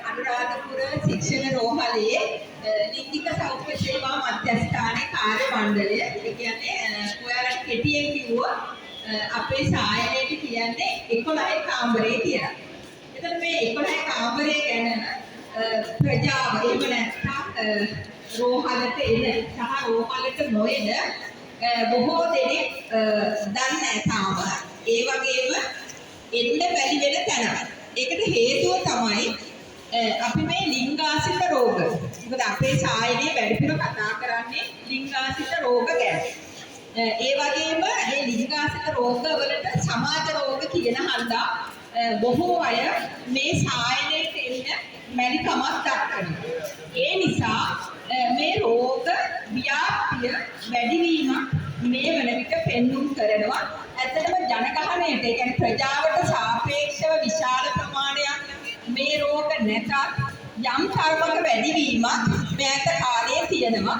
අනුරාධපුර ශික්ෂණ රෝහලේ ලිංගික සෞඛ්‍ය සේවා මධ්‍යස්ථානයේ කාර්ය මණ්ඩලය. ඒ කියන්නේ ඔයාලට කෙටියෙන් කිව්වොත් අපේ සායනයට කියන්නේ 11 කාමරේ කියලා. එතකොට මේ 11 කාමරේ ගැන ප්‍රජාව එහෙම නැත්නම් රෝහලට එන සහ රෝහලට නොඑන බොහෝ දෙනෙක් දන්නේ නැහැ තාම. ඒ වගේම එන්න බැරි වෙන තැනක්. ඒකට හේතුව තමයි අපි මේ ලිංගාසිත රෝග. මොකද අපේ සායනයේ වැඩිපුර කතා කරන්නේ ලිංගාසිත රෝග ගැන. ඒ වගේම මේ ලිංගාසිත රෝග වලට සමාජ රෝග කියන හන්දා බොහෝ අය මේ සායනයට එන්න මැලිකමක් දක්වනවා. ඒ නිසා මේ රෝග ව්‍යාප්තිය වැඩිවීමක් මේ වන විට පෙන්눔 කරනවා. ඇත්තටම ජනගහනයට ඒ කියන්නේ ප්‍රජාවට සාපේක්ෂව විශාල ප්‍රමාණයක් මේ රෝග නැතත් යම් තරමක වැඩිවීමක් මෑත කාලයේ තියෙනවා.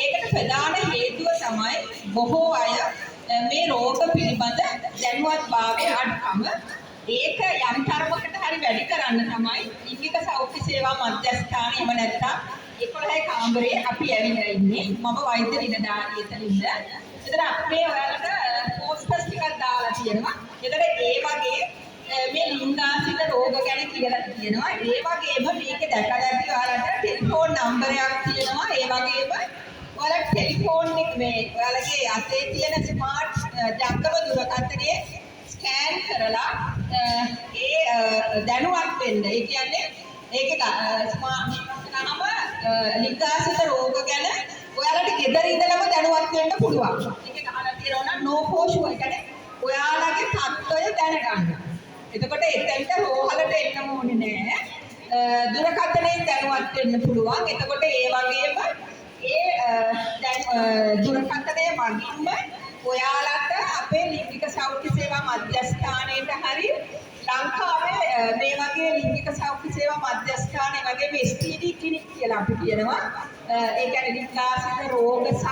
ඒකට ප්‍රධාන හේතුව තමයි බොහෝ අය මේ රෝග පිළිබඳ දැනුවත්භාවය අඩුකම. ඒක යම් තරමකට හරි වැඩි කරන්න තමයි ලිංගික සෞඛ්‍ය සේවා මධ්‍යස්ථානය එහෙම නැත්නම් 11 කාමරේ අපි ඇවිල්ලා ඉන්නේ. මම වෛද්‍ය නිලධාරියෙක් එතනින්ද. එතන අපේ ඔයාලට පෝස්ටර්ස් ටිකක් දාලා තියෙනවා. එතන ඒ වගේ මේ ලිංගාසිත රෝග ගැන කියලා තියෙනවා. ඒ වගේම මේක දැකලා ඇති ඔයාලට ටෙලිෆෝන් නම්බරයක් තියෙනවා. ඒ වගේම ඔයාලට ටෙලිෆෝන් එක මේ ඔයාලගේ අතේ තියෙන ස්මාර්ට් ජංගම දුරකථනයේ ස්කෑන් කරලා ඒ දැනුවත් වෙන්න. ඒ කියන්නේ ඒකේ ස්මාර්ට් නම ලිංගාසිත රෝග ගැන ඔයාලට ගෙදර ඉඳලම දැනුවත් වෙන්න පුළුවන්. ඒක අහලා තියෙනවා නම් no poshu ඒ කියන්නේ ඔයාලගේ තත්ත්වය දැනගන්න. එතකොට එතෙන්ට රෝහලට එන්න ඕනේ නෑ. දුරකථනයෙන් දැනුවත් වෙන්න පුළුවන්. එතකොට ඒ වගේම දුරකථනය මගින්ම ඔයාලට අපේ ලිංගික සෞඛ්‍ය සේවා මධ්‍යස්ථානයට හරි ලංකාවේ මේ වගේ ලිංගික සෞඛ්‍ය සේවා මධ්‍යස්ථානයේ වගේ STD ක්ලිනික් කියලා අපි කියනවා. ඒ කියන්නේ ලිංගාසිත රෝග සහ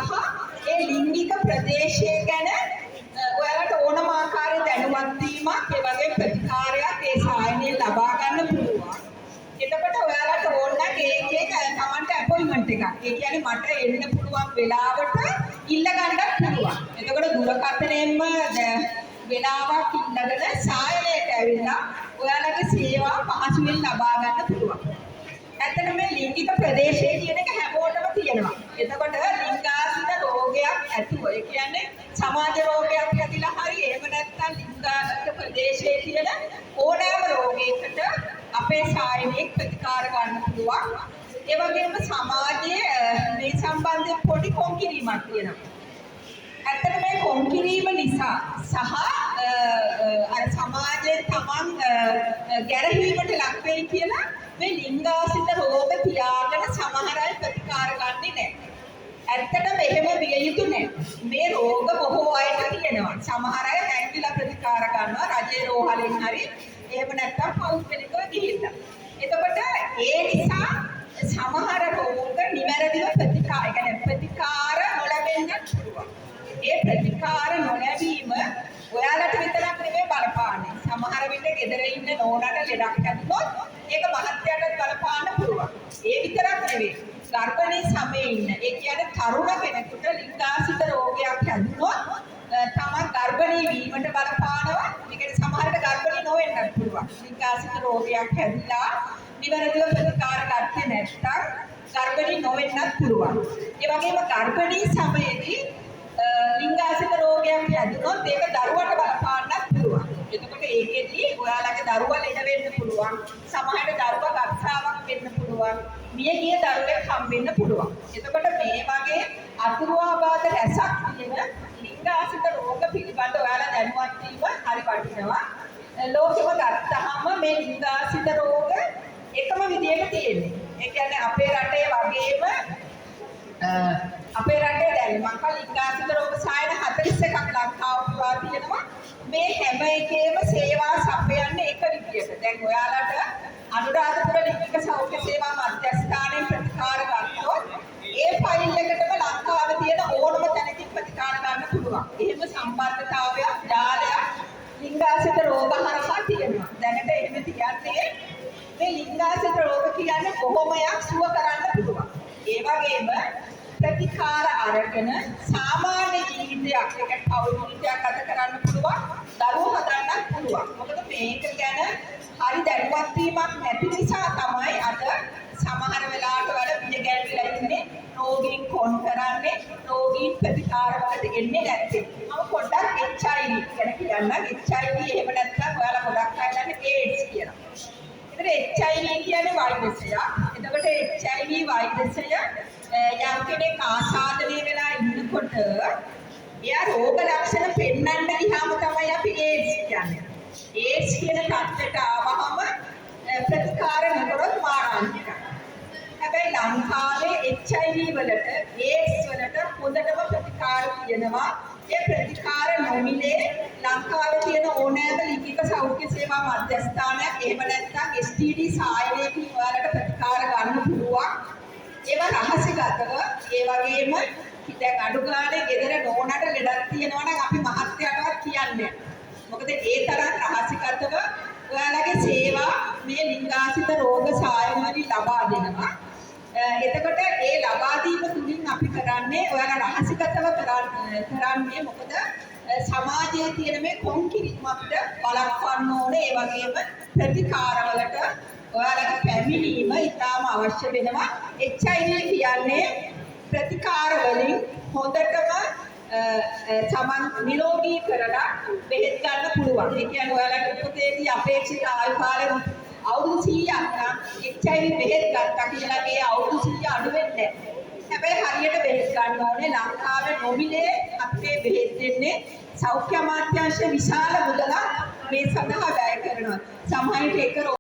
ඒ ලිංගික ප්‍රදේශය ගැන ඔයාලට ඕනම ආකාරයේ දැනුවත් වීමක් ඒ වගේ ප්‍රතිකාරයක් ඒ සායනයෙන් ලබා ගන්න පුළුවන්. එතකොට ඔයාලට ඕන නම් ඒක තමන්ට අපොයින්ට්මන්ට් එකක්. ඒ කියන්නේ මට එන්න පුළුවන් වෙලාවට ඉල්ල ගන්නත් පුළුවන්. එතකොට දුරකථනයෙන්ම වෙලාවක් ඉඳගෙන සායනයට ඇවිල්ලා ඔයාලගේ සේවා පහසුවෙන් ලබා ගන්න පුළුවන්. ඇත්තට මේ ලිංගික ප්‍රදේශය කියන එක හැමෝටම තියෙනවා. එතකොට ලිංගාසිත රෝගයක් ඇතුව ඒ කියන්නේ සමාජ රෝගයක් ඇතිලා හරි එහෙම නැත්නම් ලිංගාසිත ප්‍රදේශයේ තියෙන ඕනෑම රෝගයකට අපේ සායනයේ ප්‍රතිකාර ගන්න පුළුවන්. ඒ වගේම සමාජයේ මේ සම්බන්ධයෙන් පොඩි කොන්කිරීමක් තියෙනවා. ඇත්තට මේ කොන්කිරීම නිසා සහ අර සමාජයේ තමන් ගැරහීමට ලක් වෙයි කියලා මේ ලිංගාසිත රෝග තියාගෙන සමහර අය ප්‍රතිකාර ගන්නෙ නැහැ. ඇත්තටම එහෙම විය යුතු නැහැ. මේ රෝග බොහෝ අයට තියෙනවා. සමහර අය හැංගිලා ප්‍රතිකාර ගන්නවා රජේ රෝහලෙන් හරි එහෙම නැත්නම් පෞද්ගලිකව ගිහිල්ලා. එතකොට ඒ නිසා සමහර රෝග නිවැරදිව ප්‍රතිකාර නොලැබෙන්න පුළුවන්. ඒ ප්‍රතිකාර නොලැබීම ඔයාලට විතරක් නෙමෙයි බලපාන්නේ. සමහර විට ගෙදර ඉන්න නෝනට ලෙඩක් හැදුනොත් ඒක මහත්යටත් බලපාන්න පුළුවන්. ඒ විතරක් නෙවෙයි. ගර්භණී සමයේ ඉන්න ඒ කියන්නේ තරුණ කෙනෙකුට ලිංගාසිත රෝගයක් හැදුනොත් තමන් ගර්භණී වීමට බලපානවා. ඒකට සමහරට ගර්භණී නොවෙන්නත් පුළුවන්. ලිංගාසිත රෝගයක් හැදිලා නිවැරදිව ප්‍රතිකාර ගත්තේ නැත්නම් ගර්භණී නොවෙන්නත් පුළුවන්. ඒ වගේම ගර්භණී සමයේදී ලිංගාසිත රෝගයක් හැදුනොත් ඒක දරුවට බලපාන්නත් පුළුවන්. එතකොට ඒකෙදී ඔයාලගේ දරුවා ලෙඩ වෙන්න පුළුවන්. සමහරට දරුවා ගර්භාවක් වෙන්න පුළුවන්. මියගිය දරුවෙක් හම්බෙන්න පුළුවන්. එතකොට මේ වගේ අතුරු ආබාධ රැසක් තියෙන ලිංගාසිත රෝග පිළිබඳ ඔයාලා දැනුවත් වීම හරි වටිනවා. ලෝකෙම ගත්තාම මේ ලිංගාසිත රෝග එකම විදියට තියෙන්නේ. ඒ කියන්නේ අපේ රටේ වගේම අපේ රටේ දැන් මංකල් ලිංගාසිත රෝග සායන 41ක් ලංකාව පුරා තියෙනවා. මේ හැම එකේම සේවා සපයන්නේ එක විදියට. දැන් ඔයාලට අනුරාධපුර ලිංගික සෞඛ්‍ය සේවා මධ්‍යස්ථානයේ ප්‍රතිකාර ගත්තොත් ඒ ෆයිල් එකටම ලංකාවේ තියෙන ඕනම තැනකින් ප්‍රතිකාර ගන්න පුළුවන්. එහෙම සම්බන්ධතාවයක් ජාලයක් ලිංගාසිත රෝග හරහා තියෙනවා. දැනට එහෙම තියන්නේ මේ ලිංගාසිත රෝග කියන්නේ කොහොමයක් සුව කරන්න පුළුවන්. ඒ වගේම ප්‍රතිකාර අරගෙන සාමාන්‍ය ජීවිතයක් එක පෞද්ගලික ජීවිතයක් ගත කරන්න පුළුවන්. දරුවෝ හදන්නත් පුළුවන්. මොකද මේක ගැන හරි දැනුවත් වීමක් නැති නිසා තමයි අද සමහර වෙලාවට වල පිළිගැන්විලා ඉන්නේ රෝගීන් කොන් කරන්නේ රෝගීන් ප්‍රතිකාර වලට එන්නේ නැත්තේ. මම පොඩ්ඩක් HIV ගැන කියන්නම්. HIV එහෙම නැත්නම් ඔයාලා ගොඩක් අය දන්නේ AIDS කියලා. ඒතර HIV කියන්නේ වෛරසයක්. එතකොට HIV වෛරසය යම් කෙනෙක් ආසාදනය වෙලා ඉන්නකොට එයා රෝග ලක්ෂණ පෙන්වන්න ගියාම තමයි අපි AIDS කියන්නේ. AIDS කියන තත්ත්වයට ආවහම ප්‍රතිකාර නොකරොත් මාරාන්තිකයි. හැබැයි ලංකාවේ HIV වලට AIDS වලට හොඳටම ප්‍රතිකාර තියෙනවා. ඒ ප්‍රතිකාර නොමිලේ ලංකාවේ තියෙන ඕනෑම ලිංගික සෞඛ්‍ය සේවා මධ්‍යස්ථානයක් එහෙම නැත්නම් STD සායනයකින් ඔයාලට ප්‍රතිකාර ගන්න පුළුවන්. ඒවා රහසිගතව ඒ වගේම දැන් අඩු ගානේ ගෙදර නෝනට ලෙඩක් තියෙනවා නම් අපි මහත්යටවත් කියන්නේ. මොකද ඒ තරම් රහසිගතව ඔයාලගේ සේවා මේ ලිංගාසිත රෝග සායන වලින් ලබා දෙනවා. එතකොට ඒ ලබා දීම තුලින් අපි කරන්නේ ඔයාලා රහසිගතව කරන්නේ මොකද සමාජයේ තියෙන මේ කොන්කිරීම අපිට බලපන්න ඕනේ. ඒ වගේම ප්‍රතිකාරවලට ඔයාලගේ පැමිණීම ඉතාම අවශ්‍ය වෙනවා. HIV කියන්නේ ප්‍රතිකාර වලින් හොඳටම සමන් නිරෝගී කරලා බෙහෙත් ගන්න පුළුවන්. ඒ කියන්නේ ඔයාලගේ උපතේදී අපේක්ෂිත ආයු කාලය අවුරුදු 100ක් නම් HIV බෙහෙත් ගත්තා කියලා ඒ අවුරුදු 100 අඩු වෙන්නේ නැහැ. හැබැයි හරියට බෙහෙත් ගන්න ඕනේ. ලංකාවේ නොමිලේ අපේ බෙහෙත් දෙන්නේ සෞඛ්‍ය අමාත්‍යාංශ විශාල මුදලක් මේ සඳහා වැය කරනවා. සමහරවිට